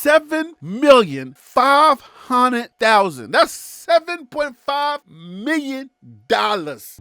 $7,500,000. That's $7.5 million.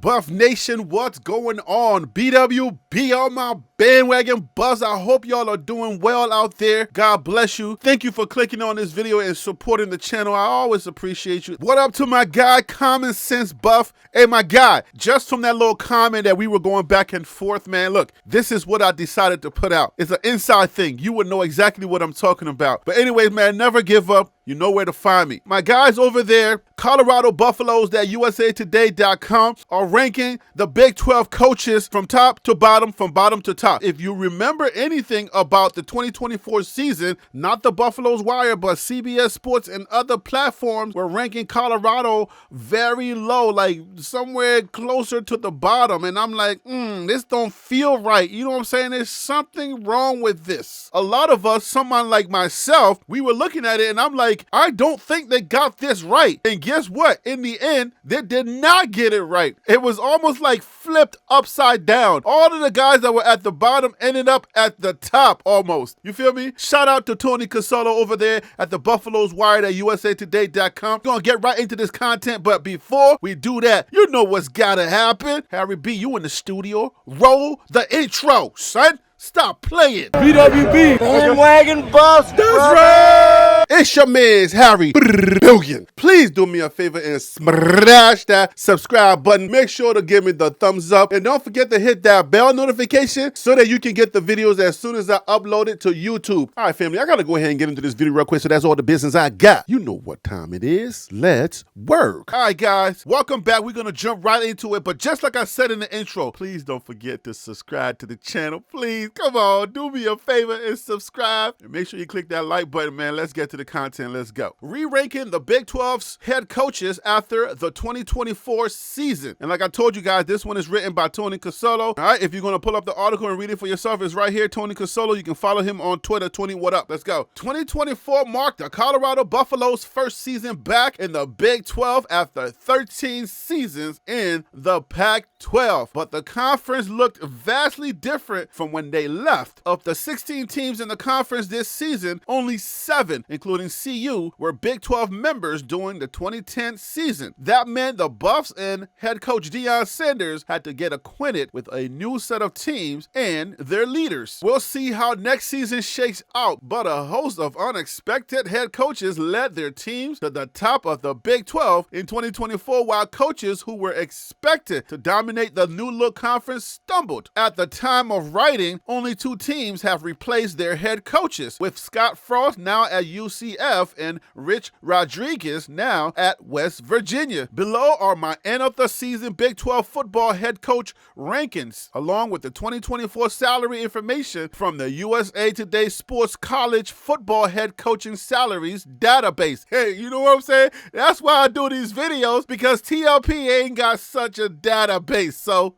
Buff Nation, what's going on? BWB on my bandwagon buzz. I hope y'all are doing well out there. God bless you. Thank you for clicking on this video and supporting the channel. I always appreciate you. What up to my guy, Common Sense Buff? Hey, my guy, just from that little comment that we were going back and forth, man, look, this is what I decided to put out. It's an inside thing. You would know exactly what I'm talking about. But anyways, man, never give up. You know where to find me. My guys over there, Colorado Buffaloes, that USAtoday.com, are ranking the Big 12 coaches from top to bottom, from bottom to top. If you remember anything about the 2024 season, not the Buffaloes Wire, but CBS Sports and other platforms were ranking Colorado very low, like somewhere closer to the bottom. And I'm like, this don't feel right. You know what I'm saying? There's something wrong with this. A lot of us, someone like myself, we were looking at it and I'm like, I don't think they got this right. And guess what? In the end, they did not get it right. It was almost like flipped upside down. All of the guys that were at the bottom ended up at the top almost. You feel me? Shout out to Tony CoSolo over there at the Buffaloes Wire at USAtoday.com. We're gonna get right into this content, but before we do that, you know what's gotta happen. Harry B, you in the studio. Roll the intro, son. Stop playing. BWB. Bandwagon Buffs. That's right. It's your man's Harry Billion. Please do me a favor and smash that subscribe button. Make sure to give me the thumbs up. And don't forget to hit that bell notification so that you can get the videos as soon as I upload it to YouTube. All right, family, I got to go ahead and get into this video real quick. So that's all the business I got. You know what time it is. Let's work. All right, guys, welcome back. We're going to jump right into it. But just like I said in the intro, please don't forget to subscribe to the channel. Please, come on, do me a favor and subscribe. And make sure you click that like button, man. Let's get to the content. Let's go. Re-ranking the Big 12's head coaches after the 2024 season. And like I told you guys, this one is written by Tony CoSolo. All right, if you're going to pull up the article and read it for yourself, it's right here, Tony CoSolo. You can follow him on Twitter, 20 what up. Let's go. 2024 marked the Colorado Buffaloes' first season back in the Big 12 after 13 seasons in the Pac-12. But the conference looked vastly different from when they left. Of the 16 teams in the conference this season, only 7, including CU, were Big 12 members during the 2010 season. That meant the Buffs and head coach Deion Sanders had to get acquainted with a new set of teams and their leaders. We'll see how next season shakes out, but a host of unexpected head coaches led their teams to the top of the Big 12 in 2024, while coaches who were expected to dominate the new look conference stumbled. At the time of writing, only 2 teams have replaced their head coaches, with Scott Frost now at UCF and Rich Rodriguez now at West Virginia. Below are my end of the season Big 12 football head coach rankings, along with the 2024 salary information from the USA Today Sports College football head coaching salaries database. Hey, you know what I'm saying? That's why I do these videos, because TLP ain't got such a database. So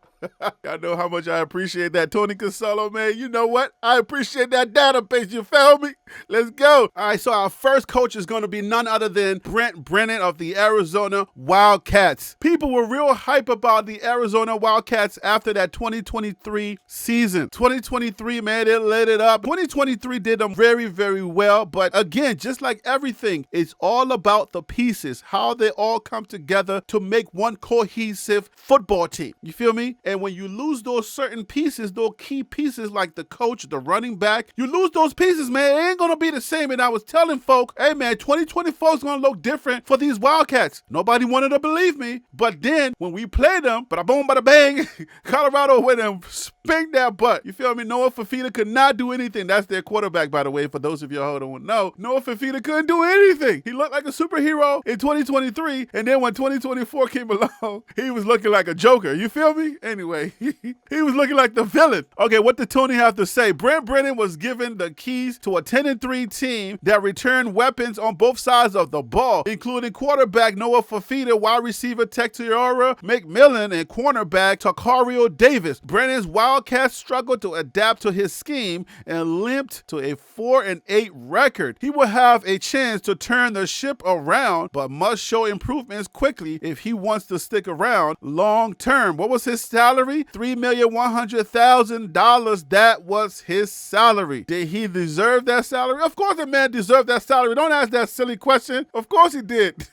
I know how much I appreciate that, Tony CoSolo, man. You know what? I appreciate that database. You feel me? Let's go. All right, so our first coach is going to be none other than Brent Brennan of the Arizona Wildcats. People were real hype about the Arizona Wildcats after that 2023 season. 2023, man, they lit it up. 2023 did them very, very well. But again, just like everything, it's all about the pieces, how they all come together to make one cohesive football team. You feel me? And when you lose those certain pieces, those key pieces like the coach, the running back, you lose those pieces, man, it ain't going to be the same. And I was telling folk, hey, man, 2024 is going to look different for these Wildcats. Nobody wanted to believe me. But then when we played them, bada boom, bada bang, Colorado went and spanked that butt. You feel me? Noah Fafita could not do anything. That's their quarterback, by the way, for those of y'all who don't know. Noah Fafita couldn't do anything. He looked like a superhero in 2023. And then when 2024 came along, he was looking like a joker. You feel me? Anyway, he was looking like the villain. Okay, what did Tony have to say? Brent Brennan was given the keys to a 10-3 team that returned weapons on both sides of the ball, including quarterback Noah Fafita, wide receiver Texiora McMillan, and cornerback Takario Davis. Brennan's Wildcats struggled to adapt to his scheme and limped to a 4-8 record. He will have a chance to turn the ship around, but must show improvements quickly if he wants to stick around long term. What was his salary? $3,100,000. That was his salary. Did he deserve that salary? Of course the man deserved that salary. Don't ask that silly question. Of course he did.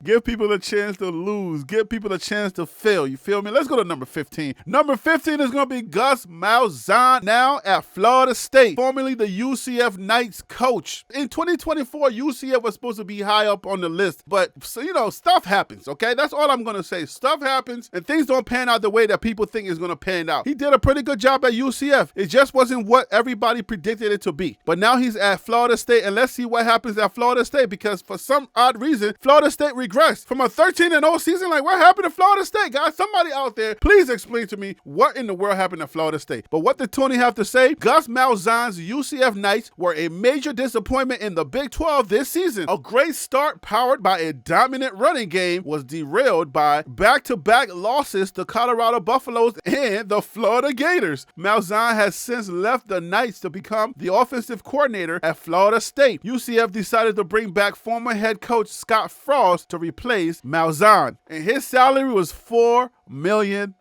Give people a chance to lose. Give people a chance to fail. You feel me? Let's go to number 15. Number 15 is going to be Gus Malzahn, now at Florida State, formerly the UCF Knights coach. In 2024, UCF was supposed to be high up on the list, but stuff happens, okay? That's all I'm going to say. Stuff happens and things don't pan out the way that people think it's going to pan out. He did a pretty good job at UCF. It just wasn't what everybody predicted it to be. But now he's at Florida State, and let's see what happens at Florida State, because for some odd reason, Florida State regressed from a 13-0 season. Like, what happened to Florida State, guys? Somebody out there, please explain to me what in the world happened to Florida State. But what did Tony have to say? Gus Malzahn's UCF Knights were a major disappointment in the Big 12 this season. A great start powered by a dominant running game was derailed by back-to-back losses to Colorado Buffaloes and the Florida Gators. Malzahn has since left the Knights to become the offensive coordinator at Florida State. UCF decided to bring back former head coach Scott Frost to replace Malzahn, and his salary was $4 million.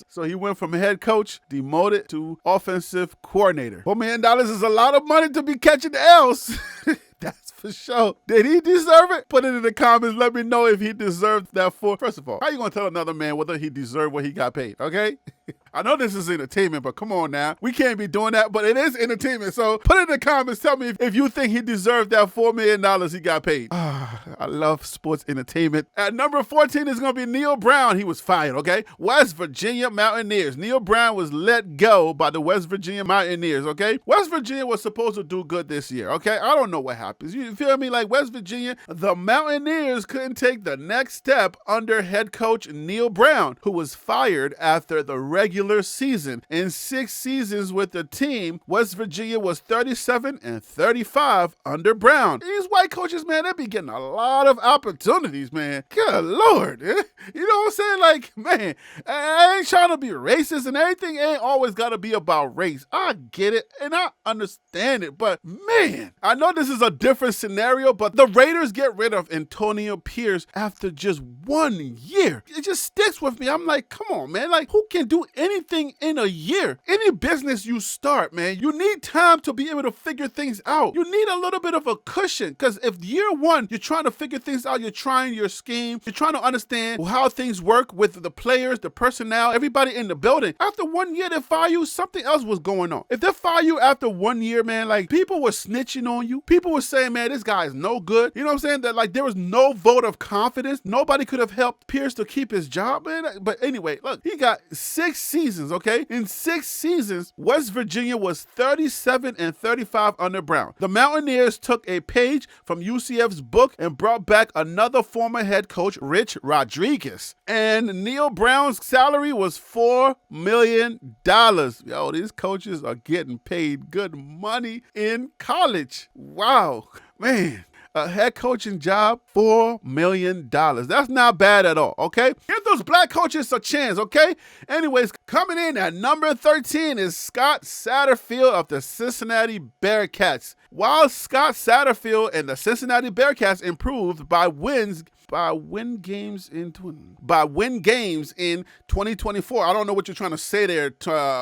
So he went from head coach, demoted to offensive coordinator. $4 million is a lot of money to be catching L's. That's for sure. Did he deserve it? Put it in the comments. Let me know if he deserved that First of all, how you going to tell another man whether he deserved what he got paid, okay? I know this is entertainment, but come on now. We can't be doing that, but it is entertainment. So put it in the comments. Tell me if you think he deserved that $4 million he got paid. I love sports entertainment. At number 14 is going to be Neil Brown. He was fired, okay? West Virginia Mountaineers. Neil Brown was let go by the West Virginia Mountaineers, okay? West Virginia was supposed to do good this year, okay? I don't know what happens. You feel me? Like West Virginia, the Mountaineers couldn't take the next step under head coach Neil Brown, who was fired after the regular season. In 6 seasons with the team, West Virginia was 37-35 under Brown. These white coaches, man, they be getting a lot of opportunities, man. Good Lord. You know what I'm saying? Like, man, I ain't trying to be racist, and everything ain't always got to be about race. I get it, and I understand it, but man, I know this is a different scenario, but the Raiders get rid of Antonio Pierce after just 1 year. It just sticks with me. I'm like, come on, man. Like, who can do anything in a year? Any business you start, man, you need time to be able to figure things out. You need a little bit of a cushion, because if year one, you're trying to figure things out, you're trying your scheme, you're trying to understand how things work with the players, the personnel, everybody in the building. After 1 year they fire you, something else was going on. If they fire you after 1 year, man, like people were snitching on you. People were saying, man, this guy is no good. You know what I'm saying? That like there was no vote of confidence. Nobody could have helped Pierce to keep his job, man. But anyway, look, he got 6 seasons, okay? In 6 seasons, West Virginia was 37-35 under Brown. The Mountaineers took a page from UCF's book and brought back another former head coach, Rich Rodriguez. And Neil Brown's salary was $4 million. Yo, these coaches are getting paid good money in college. Wow, man. A head coaching job, $4 million. That's not bad at all, okay? Give those black coaches a chance, okay? Anyways, coming in at number 13 is Scott Satterfield of the Cincinnati Bearcats. While Scott Satterfield and the Cincinnati Bearcats improved by win games in 2024. I don't know what you're trying to say there,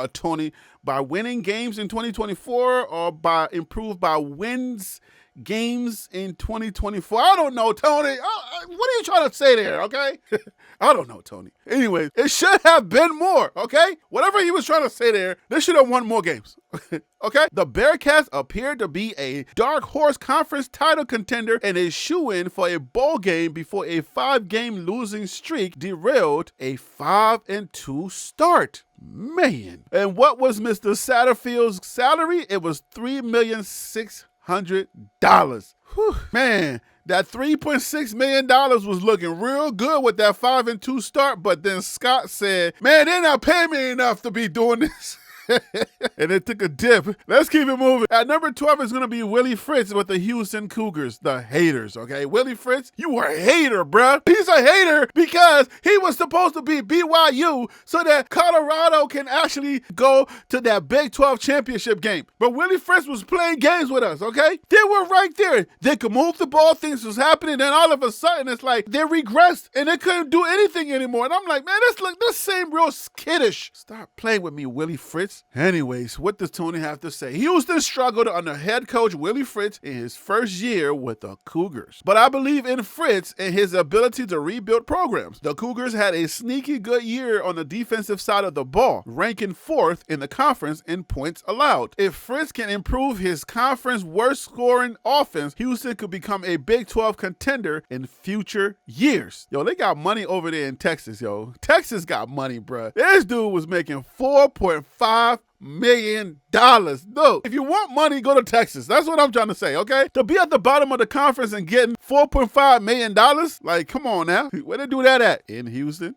Tony. By winning games in 2024 or by improved by wins games in 2024. I don't know, Tony. What are you trying to say there, okay? I don't know, Tony. Anyway, it should have been more, okay? Whatever he was trying to say there, they should have won more games, okay? The Bearcats appear to be a dark horse conference title contender and a shoo-in for a bowl game before a 5-game losing streak derailed a 5-2 start. Man. And what was Mr. Satterfield's salary? It was $3,600,000. Whew. Man, that $3.6 million was looking real good with that 5-2 start, but then Scott said, man, they're not paying me enough to be doing this. And it took a dip. Let's keep it moving. At number 12 is going to be Willie Fritz with the Houston Cougars, the haters, okay? Willie Fritz, you were a hater, bruh. He's a hater because he was supposed to be BYU so that Colorado can actually go to that Big 12 championship game. But Willie Fritz was playing games with us, okay? They were right there. They could move the ball, things was happening, then all of a sudden it's like they regressed and they couldn't do anything anymore. And I'm like, man, this seemed real skittish. Stop playing with me, Willie Fritz. Anyways, what does Tony have to say? Houston struggled under head coach Willie Fritz in his first year with the Cougars. But I believe in Fritz and his ability to rebuild programs. The Cougars had a sneaky good year on the defensive side of the ball, ranking 4th in the conference in points allowed. If Fritz can improve his conference worst scoring offense, Houston could become a Big 12 contender in future years. Yo, they got money over there in Texas, yo. Texas got money, bruh. This dude was making $4.5 million. No, if you want money, go to Texas. That's what I'm trying to say, okay? To be at the bottom of the conference and getting $4.5 million, like, come on now. Where they do that at? In Houston.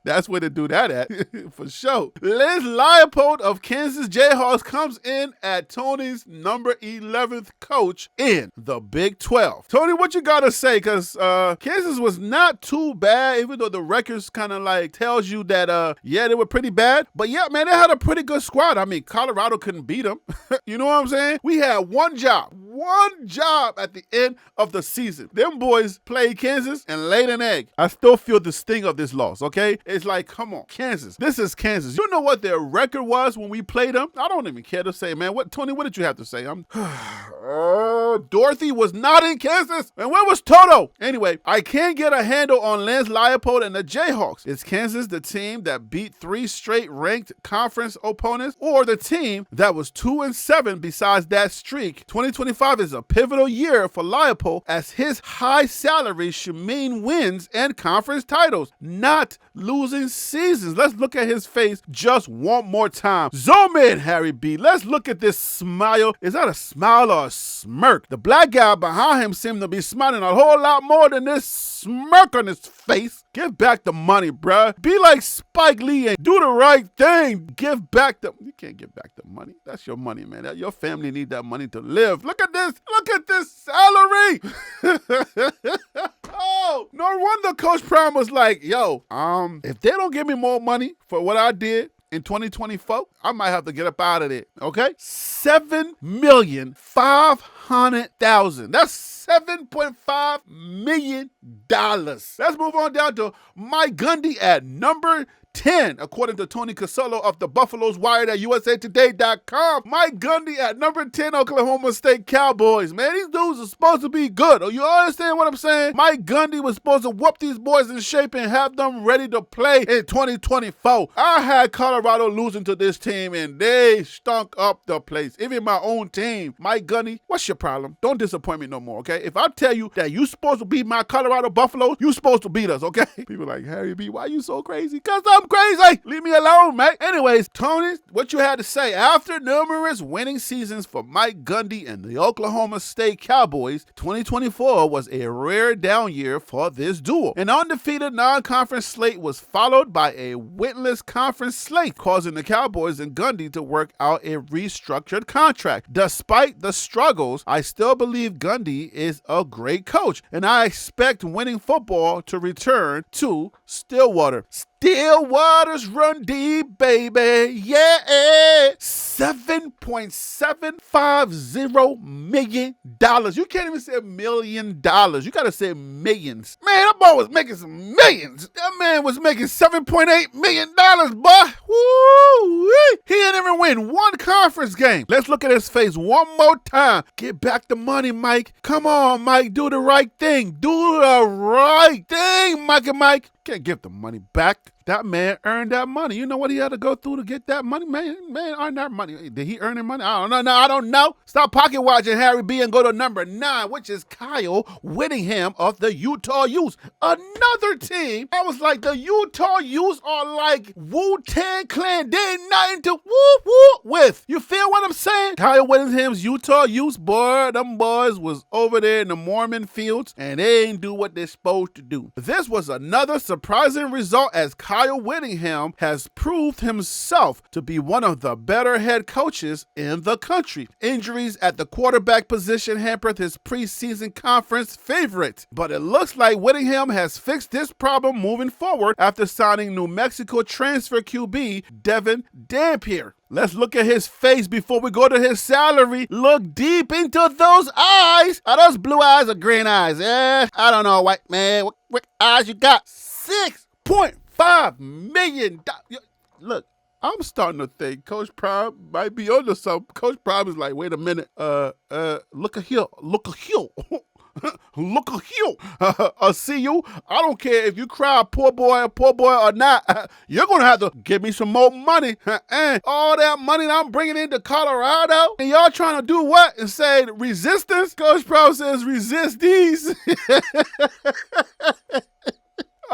That's where they do that at, for sure. Les Leopold of Kansas Jayhawks comes in at Tony's number 11th coach in the Big 12. Tony, what you got to say? Because Kansas was not too bad, even though the records kind of like tells you that, yeah, they were pretty bad. But yeah, man, they had a pretty good squad. I mean, Colorado couldn't beat them. You know what I'm saying? We had one job at the end of the season. Them boys played Kansas and laid an egg. I still feel the sting of this loss, okay? It's like, come on, Kansas. This is Kansas. You know what their record was when we played them? I don't even care to say, man. Tony, what did you have to say? Dorothy was not in Kansas. And where was Toto? Anyway, I can't get a handle on Lance Leopold and the Jayhawks. Is Kansas the team that beat 3 straight ranked conference opponents, or the team that was 2-7 besides that streak? 2025 is a pivotal year for Leopold, as his high salary should mean wins and conference titles, not losing seasons. Let's look at his face just one more time. Zoom in, Harry B. Let's look at this smile. Is that a smile or a smirk? The black guy behind him seemed to be smiling a whole lot more than this smirk on his face. Give back the money, bruh. Be like Spike Lee and do the right thing. Give back the... You can't give back the money. That's your money, man. Your family need that money to live. Look at this. Look at this salary. Oh, no wonder Coach Prime was like, yo, if they don't give me more money for what I did in 2024, I might have to get up out of there, okay? $7,500,000. That's $7.5 million. Let's move on down to Mike Gundy at number 10, according to Tony CoSolo of the Buffaloes Wired at usatoday.com. Mike Gundy at number 10, Oklahoma State Cowboys. Man, these dudes are supposed to be good. You understand what I'm saying? Mike Gundy was supposed to whoop these boys in shape and have them ready to play in 2024. I had Colorado losing to this team, and they stunk up the place. Even my own team. Mike Gundy, what's your problem? Don't disappoint me no more, okay? If I tell you that you supposed to beat my Colorado Buffaloes, you supposed to beat us, okay? People like, Harry B, why you so crazy? Because I'm crazy. Leave me alone, mate. Anyways, Tony, what you had to say? After numerous winning seasons for Mike Gundy and the Oklahoma State Cowboys, 2024 was a rare down year for this duo. An undefeated non-conference slate was followed by a winless conference slate, causing the Cowboys and Gundy to work out a restructured contract. Despite the struggles, I still believe Gundy is a great coach, and I expect winning football to return to Stillwater. Stillwater's run deep, baby. Yeah. $7.750 million. You can't even say $1 million. You got to say millions. Man, that boy was making some millions. That man was making $7.8 million, boy. Woo! He didn't even win one conference game. Let's look at his face one more time. Get back the money, Mike. Come on, Mike. Do the right thing. Do the right thing, Mike. Can't give the money back. That man earned that money. You know what he had to go through to get that money? Man earned that money. Did he earn that money? I don't know. No, I don't know. Stop pocket watching, Harry B, and go to number 9, which is Kyle Whittingham of the Utah Utes. Another team. I was like, the Utah Utes are like Wu-Tang Clan. They ain't nothing to woo-woo with. You feel what I'm saying? Kyle Whittingham's Utah Utes, boy, them boys was over there in the Mormon fields, and they ain't do what they're supposed to do. This was another surprising result, as Kyle Kyle Whittingham has proved himself to be one of the better head coaches in the country. Injuries at the quarterback position hampered his preseason conference favorite, but it looks like Whittingham has fixed this problem moving forward after signing New Mexico transfer QB Devin Dampier. Let's look at his face before we go to his salary. Look deep into those eyes. Are those blue eyes or green eyes? I don't know, white man. What eyes you got? $6.5 million. Look, I'm starting to think Coach Prime might be onto something. Coach Prime is like, wait a minute. Look at here. Look at here. Look at you. I'll see you. I don't care if you cry poor boy or not. You're going to have to give me some more money. And all that money that I'm bringing into Colorado, and y'all trying to do what? And say resistance? Coach Pro says resist these.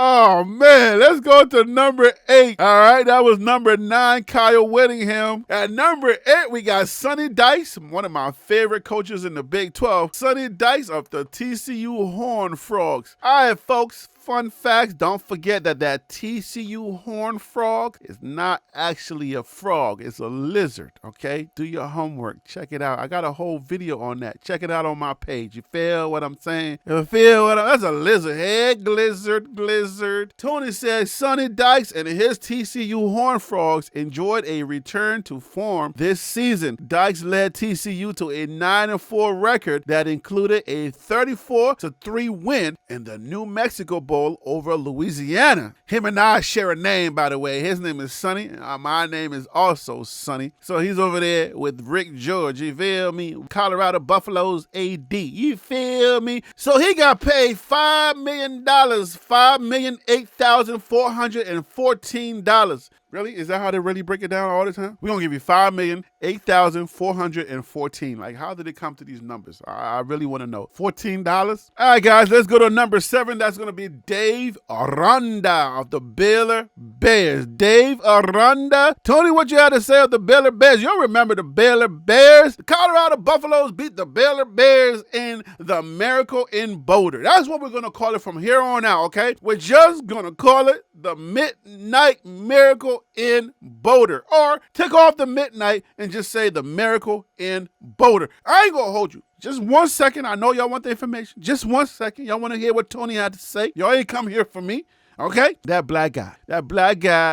Oh, man, let's go to number 8. All right, that was number 9, Kyle Whittingham. At number 8, we got Sonny Dykes, one of my favorite coaches in the Big 12. Sonny Dykes of the TCU Horned Frogs. All right, folks. Fun facts, don't forget that TCU Horned Frog is not actually a frog. It's a lizard, okay? Do your homework. Check it out. I got a whole video on that. Check it out on my page. You feel what I'm saying? That's a lizard. Hey, glizard. Tony says Sonny Dykes and his TCU Horned Frogs enjoyed a return to form this season. Dykes led TCU to a 9-4 record that included a 34-3 win in the New Mexico Bowl over Louisiana. Him and I share a name, by the way. His name is Sonny. My name is also Sonny. So he's over there with Rick George. You feel me? Colorado Buffaloes AD. You feel me? So he got paid $5 million. $5,008,414. Really? Is that how they really break it down all the time? We're going to give you $5,008,414. Like, how did it come to these numbers? I really want to know. $14? All right, guys, let's go to number 7. That's going to be Dave Aranda of the Baylor Bears. Dave Aranda. Tony, what you had to say of the Baylor Bears? You'll remember the Baylor Bears. The Colorado Buffaloes beat the Baylor Bears in the Miracle in Boulder. That's what we're going to call it from here on out, okay? We're just going to call it the Midnight Miracle in Boulder, or take off the midnight and just say the Miracle in Boulder. I ain't gonna hold you. Just 1 second. I know y'all want the information. Just 1 second. Y'all want to hear what Tony had to say. Y'all ain't come here for me. Okay? That black guy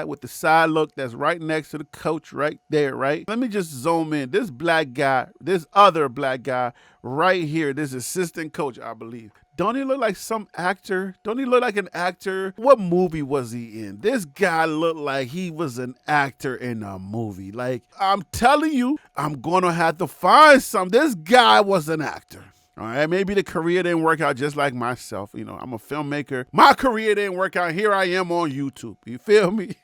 with the side look that's right next to the coach right there, right? Let me just zoom in. This black guy, this other black guy right here, this assistant coach, I believe. Don't he look like some actor? Don't he look like an actor? What movie was he in? This guy looked like he was an actor in a movie. Like, I'm telling you, I'm going to have to find some. This guy was an actor. All right, maybe the career didn't work out just like myself. You know, I'm a filmmaker. My career didn't work out. Here I am on YouTube. You feel me?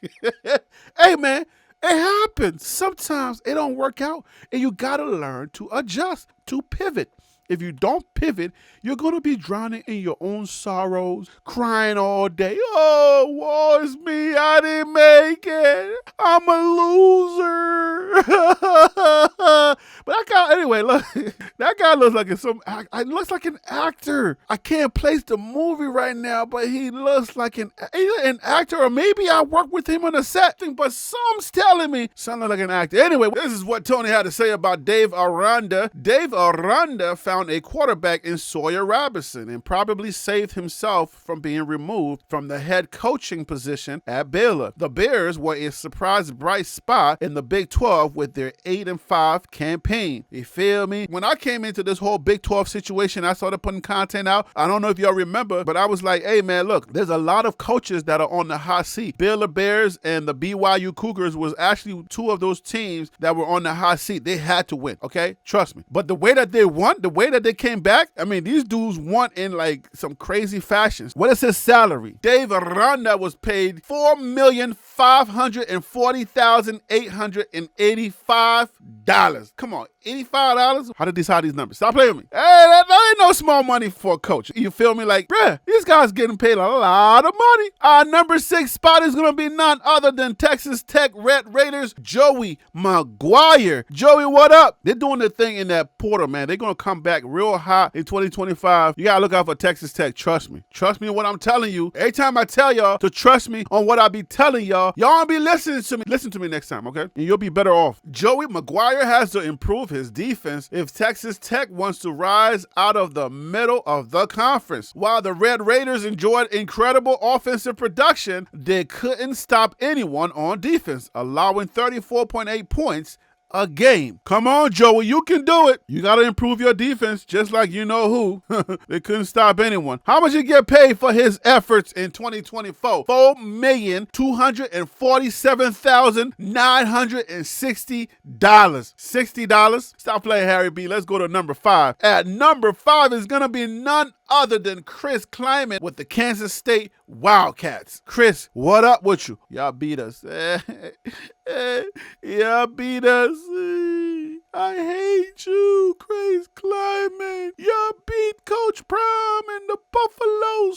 Hey, man, it happens. Sometimes it don't work out, and you got to learn to adjust, to pivot. If you don't pivot, you're going to be drowning in your own sorrows, crying all day. Oh, woe is me. I didn't make it. I'm a loser. But that guy, anyway, look, that guy looks like looks like an actor. I can't place the movie right now, but he looks like either an actor, or maybe I worked with him on a set thing, but some's telling me something like an actor. Anyway, this is what Tony had to say about Dave Aranda. Dave Aranda found a quarterback in Sawyer Robinson and probably saved himself from being removed from the head coaching position at Baylor. The Bears were a surprise bright spot in the Big 12 with their 8-5 campaign. You feel me? When I came into this whole Big 12 situation, I started putting content out. I don't know if y'all remember, but I was like, hey man, look, there's a lot of coaches that are on the hot seat. Baylor Bears and the BYU Cougars was actually two of those teams that were on the hot seat. They had to win, okay? Trust me. But the way that they won, the way that they came back, I mean, these dudes won in like some crazy fashions. What is his salary? Dave Aranda was paid $4,540,885. Come on, $85? How did they decide these numbers? Stop playing with me. Hey, that ain't no small money for a coach. You feel me? Like, bruh, these guys getting paid a lot of money. Our number 6 spot is going to be none other than Texas Tech Red Raiders, Joey Maguire. Joey, what up? They're doing the thing in that portal, man. They're going to come back back real hot in 2025, you got to look out for Texas Tech. Trust me. Trust me on what I'm telling you. Every time I tell y'all to trust me on what I be telling y'all, y'all won't be listening to me. Listen to me next time, okay? And you'll be better off. Joey McGuire has to improve his defense if Texas Tech wants to rise out of the middle of the conference. While the Red Raiders enjoyed incredible offensive production, they couldn't stop anyone on defense, allowing 34.8 points a game. Come on, Joey, you can do it. You got to improve your defense, just like you know who. They couldn't stop anyone. How much you get paid for his efforts in 2024? $4,247,960. $60. Stop playing, Harry B. Let's go to number 5. At number 5 is going to be none other than Chris Kleiman with the Kansas State Wildcats. Chris, what up with you? Y'all beat us. Y'all beat us. I hate you, Chris Kleiman. Y'all beat Coach Prime and the Buffalo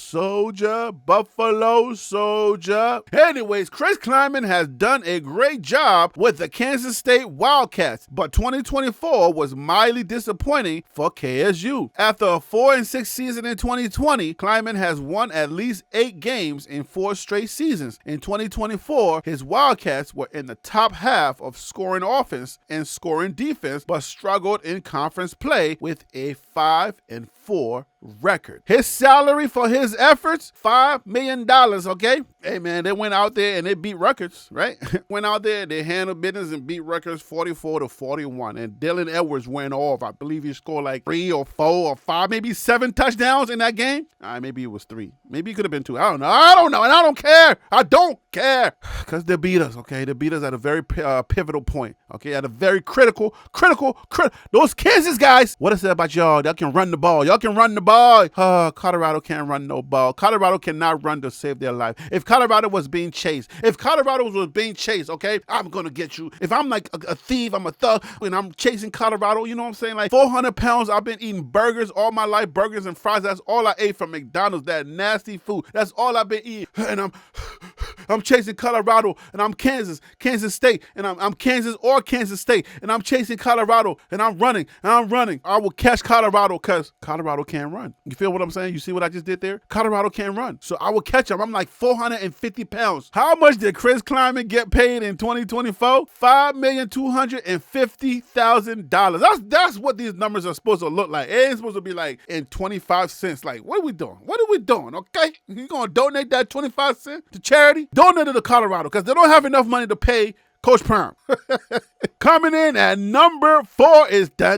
Soldier. Anyways, Chris Kleiman has done a great job with the Kansas State Wildcats, but 2024 was mildly disappointing for KSU. After a 4-6 season in 2020, Kleiman has won at least 8 games in 4 straight seasons. In 2024, his Wildcats were in the top half of scoring offense and scoring defense, but struggled in conference play with a 5-4 record. His salary for his efforts, $5 million, okay? Hey, man, they went out there and they beat Rutgers, right? Went out there, they handled business and beat Rutgers 44-41. And Dylan Edwards went off. I believe he scored like 3 or 4 or 5, maybe 7 touchdowns in that game. Maybe it was 3. Maybe it could have been 2. I don't know. And I don't care. I don't care. Because they beat us, okay? They beat us at a very pivotal point, okay? At a very critical. Those Kansas guys, what I said about y'all, y'all can run the ball. Colorado can't run no ball. Colorado cannot run to save their life. If Colorado was being chased, okay, I'm going to get you. If I'm like a thief, I'm a thug, and I'm chasing Colorado, you know what I'm saying? Like 400 pounds, I've been eating burgers all my life, burgers and fries. That's all I ate from McDonald's, that nasty food. That's all I've been eating. And I'm chasing Colorado, and I'm Kansas State, and I'm Kansas State, and I'm chasing Colorado, and I'm running. I will catch Colorado because Colorado can't run. You feel what I'm saying? You see what I just did there? Colorado can't run. So I will catch him. I'm like 450 pounds. How much did Chris Kleiman get paid in 2024? $5,250,000. That's what these numbers are supposed to look like. It ain't supposed to be like in 25 cents. Like, what are we doing? Okay? You gonna donate that 25 cents to charity? Donate it to Colorado because they don't have enough money to pay Coach Prime. Coming in at number 4 is All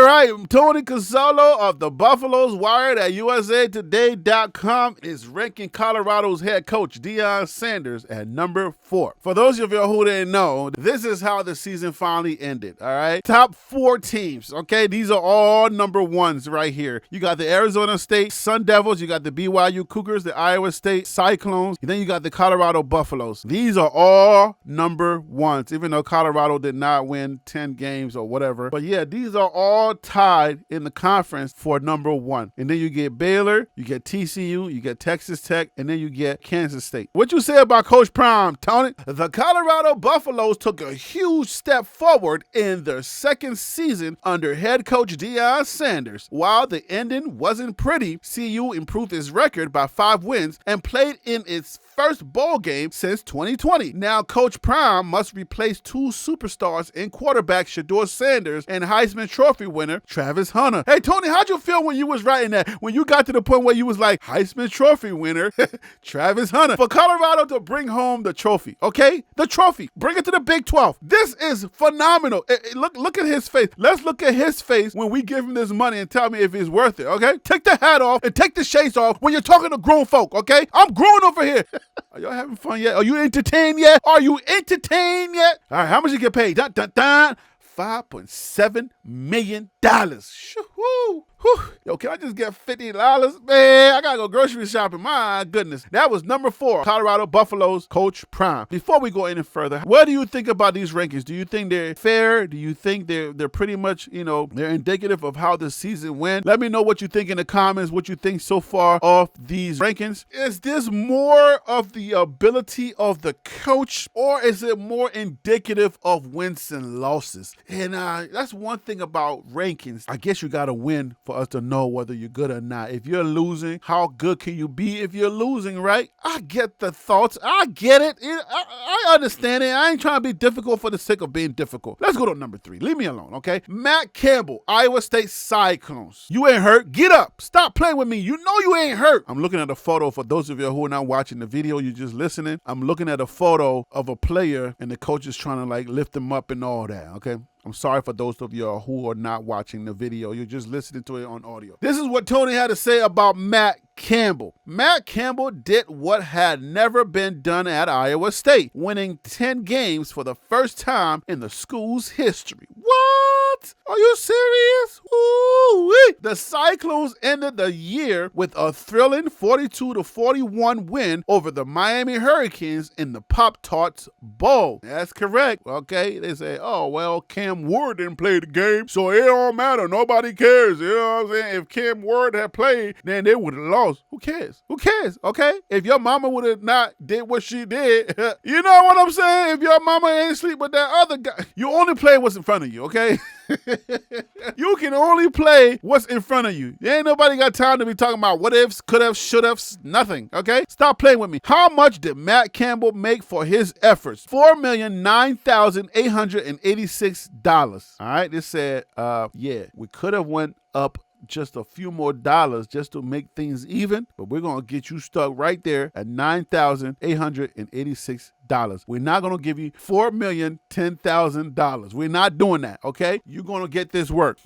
right, Tony CoSolo of the Buffaloes Wired at USAtoday.com is ranking Colorado's head coach Deion Sanders at number 4. For those of you who didn't know, this is how the season finally ended. All right, top 4 teams. Okay, these are all number 1s right here. You got the Arizona State Sun Devils, you got the BYU Cougars, the Iowa State Cyclones, and then you got the Colorado Buffaloes. These are all number 1s, even though Colorado did not win 10 games or whatever. But yeah, these are all tied in the conference for number 1. And then you get Baylor, you get TCU, you get Texas Tech, and then you get Kansas State. What you say about Coach Prime, Tony? The Colorado Buffaloes took a huge step forward in their second season under head coach Deion Sanders. While the ending wasn't pretty, CU improved its record by 5 wins and played in its first bowl game since 2020. Now, Coach Prime must replace 2 superstars in quarterback Shedeur Sanders and Heisman Trophy winner Travis Hunter. Hey, Tony, how'd you feel when you was writing that? When you got to the point where you was like, Heisman Trophy winner Travis Hunter. For Colorado to bring home the trophy, okay? The trophy. Bring it to the Big 12. This is phenomenal. Look at his face. Let's look at his face when we give him this money and tell me if it's worth it, okay? Take the hat off and take the shades off when you're talking to grown folk, okay? I'm grown over here. Are y'all having fun yet? Are you entertained yet? All right, how much you get paid? $5.7 million. Whew. Yo, can I just get $50? Man, I gotta go grocery shopping. My goodness. That was number 4, Colorado Buffaloes Coach Prime. Before we go any further, what do you think about these rankings? Do you think they're fair? Do you think they're pretty much, they're indicative of how the season went? Let me know what you think in the comments, what you think so far of these rankings. Is this more of the ability of the coach, or is it more indicative of wins and losses? And that's one thing about rankings. I guess you got to win for us to know whether you're good or not. If you're losing, how good can you be if you're losing, right? I get the thoughts. I get it. I understand it. I ain't trying to be difficult for the sake of being difficult. Let's go to number 3. Leave me alone, okay? Matt Campbell, Iowa State Cyclones. You ain't hurt. Get up. Stop playing with me. You know you ain't hurt. I'm looking at a photo. For those of you who are not watching the video, you're just listening. I'm looking at a photo of a player and the coach is trying to lift him up and all that, okay? I'm sorry for those of you who are not watching the video. You're just listening to it on audio. This is what Tony had to say about Matt Campbell. Matt Campbell did what had never been done at Iowa State, winning 10 games for the first time in the school's history. What? Are you serious? Ooh-wee. The Cyclones ended the year with a thrilling 42-41 win over the Miami Hurricanes in the Pop-Tarts Bowl. That's correct. Okay, they say, oh, well, Cam Ward didn't play the game, so it don't matter. Nobody cares. You know what I'm saying? If Cam Ward had played, then they would have lost. Who cares? Who cares? Okay? If your mama would have not did what she did, you know what I'm saying? If your mama ain't sleep with that other guy, you only play what's in front of you, okay? You can only play what's in front of you. There ain't nobody got time to be talking about what ifs, could have, should have, nothing, okay? Stop playing with me. How much did Matt Campbell make for his efforts? $4,009,886. All right, this said, yeah, we could have went up just a few more dollars just to make things even, but we're going to get you stuck right there at $9,886. We're not going to give you $4,010,000. We're not doing that, okay? You're going to get this work.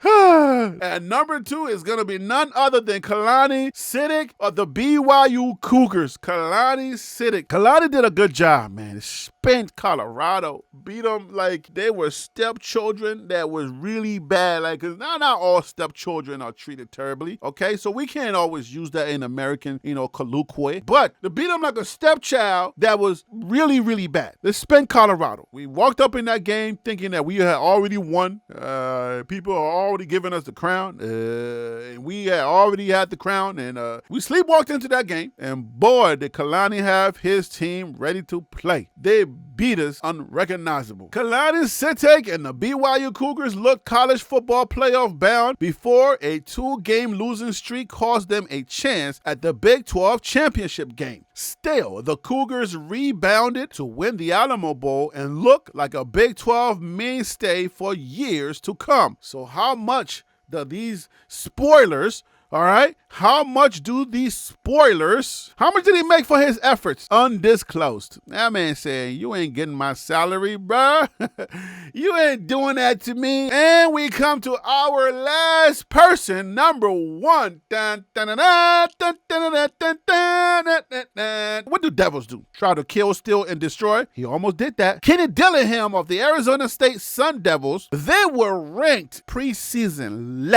And number 2 is going to be none other than Kalani Siddiq of the BYU Cougars. Kalani Siddiq. Kalani did a good job, man. Spanked Colorado. Beat them like they were stepchildren that was really bad. Because not all stepchildren are treated terribly, okay? So we can't always use that in American, colloquy. But to beat them like a stepchild that was really, really bad. They spent Colorado. We walked up in that game thinking that we had already won. People are already giving us the crown. And we had already had the crown. And we sleepwalked into that game. And boy, did Kalani have his team ready to play. They beat us unrecognizable. Kalani Siddiq and the BYU Cougars looked college football playoff bound before a 2-game losing streak cost them a chance at the Big 12 championship game. Still, the Cougars rebounded to win the Alamo Bowl and look like a Big 12 mainstay for years to come. So how much do these spoilers, all right, how much did he make for his efforts? Undisclosed. That man said, you ain't getting my salary, bruh. You ain't doing that to me. And we come to our last person, number 1. What do devils do? Try to kill, steal, and destroy? He almost did that. Kenny Dillingham of the Arizona State Sun Devils, they were ranked preseason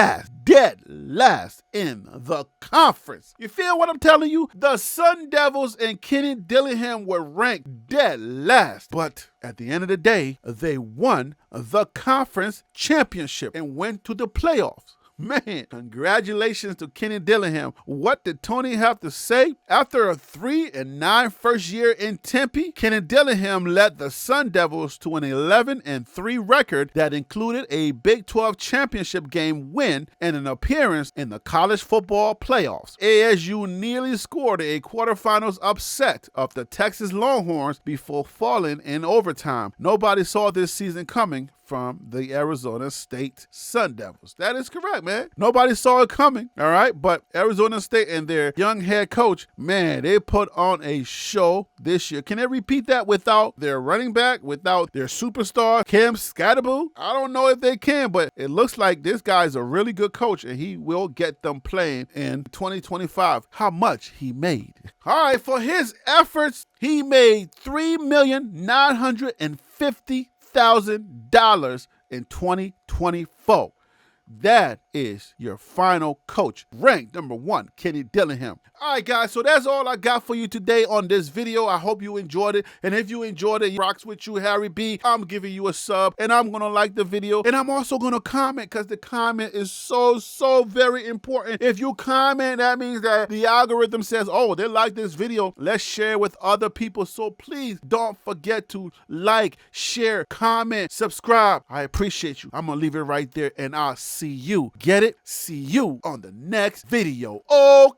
dead last in the conference. You feel what I'm telling you? The Sun Devils and Kenny Dillingham were ranked dead last. But at the end of the day, they won the conference championship and went to the playoffs. Man, congratulations to Kenny Dillingham. What did Tony have to say? After a 3-9 first year in Tempe, Kenny Dillingham led the Sun Devils to an 11-3 record that included a Big 12 championship game win and an appearance in the college football playoffs. ASU nearly scored a quarterfinals upset of the Texas Longhorns before falling in overtime. Nobody saw this season coming from the Arizona State Sun Devils. That is correct, man. Nobody saw it coming, all right? But Arizona State and their young head coach, man, they put on a show this year. Can they repeat that without their running back, without their superstar, Cam Scatterboo? I don't know if they can, but it looks like this guy's a really good coach, and he will get them playing in 2025. How much he made? All right, for his efforts, he made $3,950,000 in 2024. That is your final coach. Ranked number 1, Kenny Dillingham. All right, guys, so that's all I got for you today on this video. I hope you enjoyed it. And if you enjoyed it, rocks with you, Harry B, I'm giving you a sub. And I'm going to like the video. And I'm also going to comment because the comment is so very important. If you comment, that means that the algorithm says, oh, they like this video. Let's share with other people. So please don't forget to like, share, comment, subscribe. I appreciate you. I'm going to leave it right there and I'll see you. Get it? See you on the next video. Okay.